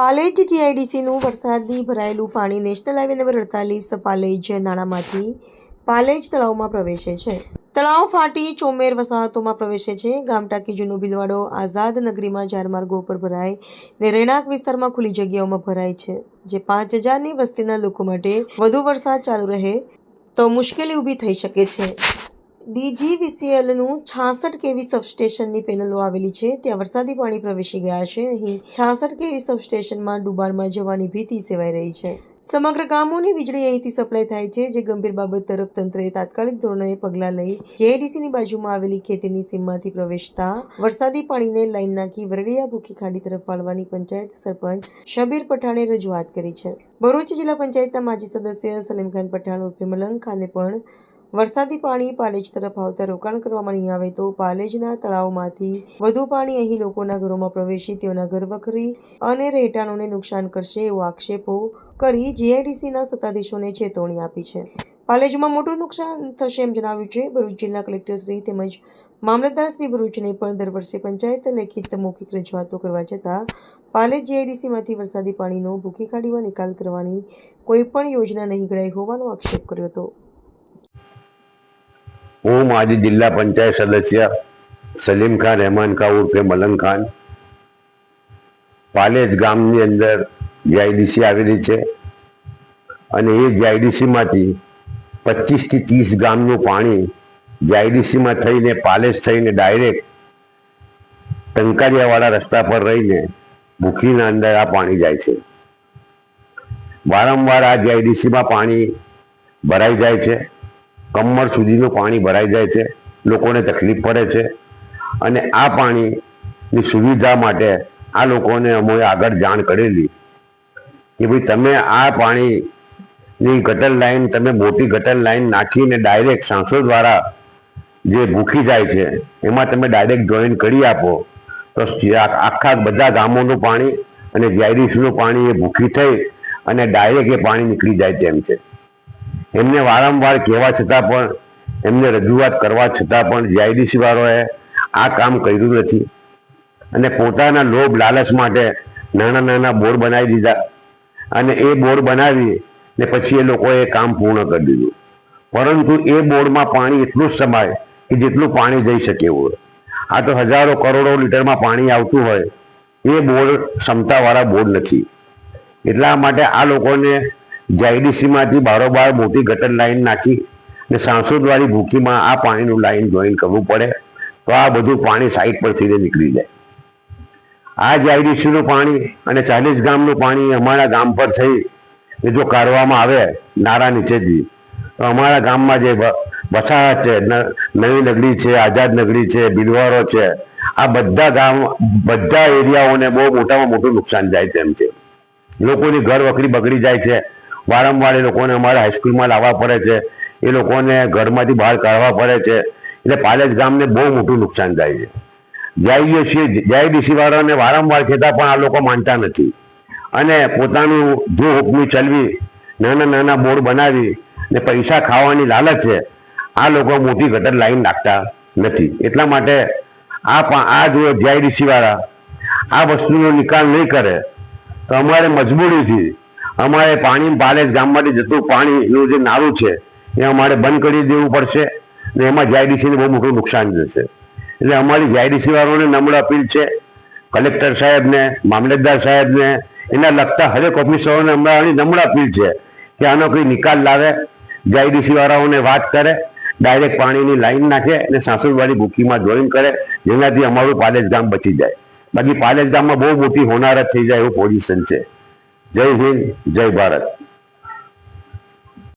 પાલેજ જીઆઈડીસીનું વરસાદી ભરાયેલું પાણી નેશનલ હાઈવે નંબર 48 પાલેજ નાળામાંથી પાલેજ તળાવમાં પ્રવેશે છે. તળાવ ફાટી ચોમેર વસાહતોમાં પ્રવેશે છે. ગામટાંકી જૂનો ભીલવાડો આઝાદ નગરીમાં ચાર માર્ગો ઉપર ભરાય ને રહેણાંક વિસ્તારમાં ખુલ્લી જગ્યાઓમાં ભરાય છે, જે 5000ની વસ્તીના લોકો માટે વધુ વરસાદ ચાલુ રહે તો મુશ્કેલી ઊભી થઈ શકે છે. ડીજીવીસીએલનું 66 કેવી સબસ્ટેશનની પેનલો આવેલી છે, ત્યાં વરસાદી પાણી પ્રવેશી ગયા છે. અહીં 66 કેવી સબસ્ટેશનમાં ડુબાણમાં જવાની ભીતિ સેવાઈ રહી છે. સમગ્ર ગામોની વીજળી અહીંથી સપ્લાય થાય છે, જે ગંભીર બાબત તરફ તંત્રએ તાત્કાલિક ધોરણે પગલાં લઈ જીઆઈડીસીની બાજુમાં આવેલી ખેતીની સીમમાંથી પ્રવેશતા વરસાદી પાણીને લાઈન નાખી વરડિયા ભૂખી ખાડી તરફ વાળવાની પંચાયત સરપંચ શબીર પઠાણે રજૂઆત કરી છે. ભરૂચ જિલ્લા પંચાયતના માજી સદસ્ય સલીમખાન પઠાણ ઉર્ફે મલંગ ખાને પણ વરસાદી પાણી પાલેજ તરફ આવતા રોકાણ કરવામાં નહીં આવે તો પાલેજના તળાવમાંથી વધુ પાણી અહીં લોકોના ઘરોમાં પ્રવેશી તેઓના ઘરવખરી અને રહેઠાણોને નુકસાન કરશે એવો આક્ષેપો કરી જીઆઈડીસીના સત્તાધીશોને ચેતવણી આપી છે. પાલેજમાં મોટું નુકસાન થશે એમ જણાવ્યું છે. ભરૂચ જિલ્લા કલેક્ટરશ્રી તેમજ મામલતદાર શ્રી ભરૂચને પણ દર વર્ષે પંચાયત લેખિત મૌખિક રજૂઆતો કરવા છતાં પાલેજ જીઆઈડીસીમાંથી વરસાદી પાણીનો ભૂખી ખાડીમાં નિકાલ કરવાની કોઈપણ યોજના નહીં ઘડાઈ હોવાનો આક્ષેપ કર્યો હતો. હું માજી જિલ્લા પંચાયત સદસ્ય સલીમ ખાન રહેમાન ખાન ઉર્ફે મલંગ ખાન પાલેજ ગામની અંદર જીઆઈડીસી આવેલી છે અને એ જીઆઈડીસીમાંથી 25 થી 30 ગામનું પાણી જીઆઈડીસીમાં થઈને પાલેજ થઈને ડાયરેક્ટ ટંકારિયાવાળા રસ્તા પર રહીને ભૂખીના અંદર આ પાણી જાય છે. વારંવાર આ જીઆઈડીસીમાં પાણી ભરાઈ જાય છે. કમર સુધીનું પાણી ભરાઈ જાય છે. લોકોને તકલીફ પડે છે અને આ પાણીની સુવિધા માટે આ લોકોને અમે આગળ જાણ કરેલી કે ભાઈ તમે આ પાણીની ગટર લાઈન તમે મોટી ગટર લાઈન નાખીને ડાયરેક્ટ સાંસદ દ્વારા જે ભૂખી જાય છે એમાં તમે ડાયરેક્ટ જોઈન કરી આપો તો આખા બધા ગામોનું પાણી અને જીઆઈડીસીનું પાણી એ ભૂખી થઈ અને ડાયરેક્ટ એ પાણી નીકળી જાય તેમ છે. એમને વારંવાર કહેવા છતાં પણ એમને રજૂઆત કરવા છતાં પણ જીઆઈડીસી વાળાએ આ કામ કર્યું નથી અને પોતાના લોભ લાલચ માટે નાના નાના બોર્ડ બનાવી દીધા અને એ બોર્ડ બનાવી ને પછી એ લોકોએ કામ પૂર્ણ કરી દીધું. પરંતુ એ બોર્ડમાં પાણી એટલું જ સમાય કે જેટલું પાણી જઈ શકે એવું. આ તો હજારો કરોડો લીટરમાં પાણી આવતું હોય એ બોર્ડ ક્ષમતાવાળા બોર્ડ નથી. એટલા માટે આ લોકોને જીઆઈડીસીમાંથી બારોબાર મોટી ગટર લાઈન નાખી ને સાંસદવાળી ભૂખીમાં આ પાણીનું લાઈન જોઈન કરવું પડે તો આ બધું પાણી સાઈડ પરથી નીકળી જાય. આ જીઆઈડીસીનું પાણી અને 40 ગામનું પાણી અમારા ગામ પર થઈ ને જો કાઢવામાં આવે નારા નીચેથી તો અમારા ગામમાં જે વસાહત છે, નવી નગરી છે, આઝાદ નગરી છે, ભીલવાડો છે, આ બધા ગામ બધા એરિયાઓને બહુ મોટામાં મોટું નુકસાન જાય તેમ છે. લોકોની ઘર વખરી બગડી જાય છે. વારંવાર એ લોકોને અમારે હાઈસ્કૂલમાં લાવવા પડે છે. એ લોકોને ઘરમાંથી બહાર કાઢવા પડે છે. એટલે પાલેજ ગામને બહુ મોટું નુકસાન થાય છે. જીઆઈડીસી વાળાને વારંવાર કહેતા પણ આ લોકો માનતા નથી અને પોતાનું જો હુકમી ચલવી નાના નાના બોર્ડ બનાવી ને પૈસા ખાવાની લાલચ છે આ લોકો મોટી ગટર લાઈન નાખતા નથી. એટલા માટે આ જો જીઆઈડીસી વાળા આ વસ્તુનો નિકાલ નહીં કરે તો અમારે મજબૂરીથી અમારે પાણી પાલેજ ગામમાંથી જતું પાણીનું જે નાળું છે એ અમારે બંધ કરી દેવું પડશે ને એમાં જીઆઈડીસીને બહુ મોટું નુકસાન જશે. એટલે અમારી જીઆઈડીસી વાળાઓને નમ્ર અપીલ છે, કલેક્ટર સાહેબને, મામલતદાર સાહેબને, એના લગતા હરેક ઓફિસરોને અમારી નમ્ર અપીલ છે કે આનો કોઈ નિકાલ લાવે, જીઆઈડીસી વાળાઓને વાત કરે, ડાયરેક્ટ પાણીની લાઈન નાખે અને સાંસદવાળી ભૂખીમાં જોઈન કરે, જેનાથી અમારું પાલેજ ગામ બચી જાય. બાકી પાલેજ ગામમાં બહુ મોટી હોનારત થઈ જાય એવું પોઝિશન છે. જય હિન્દ, જય ભારત.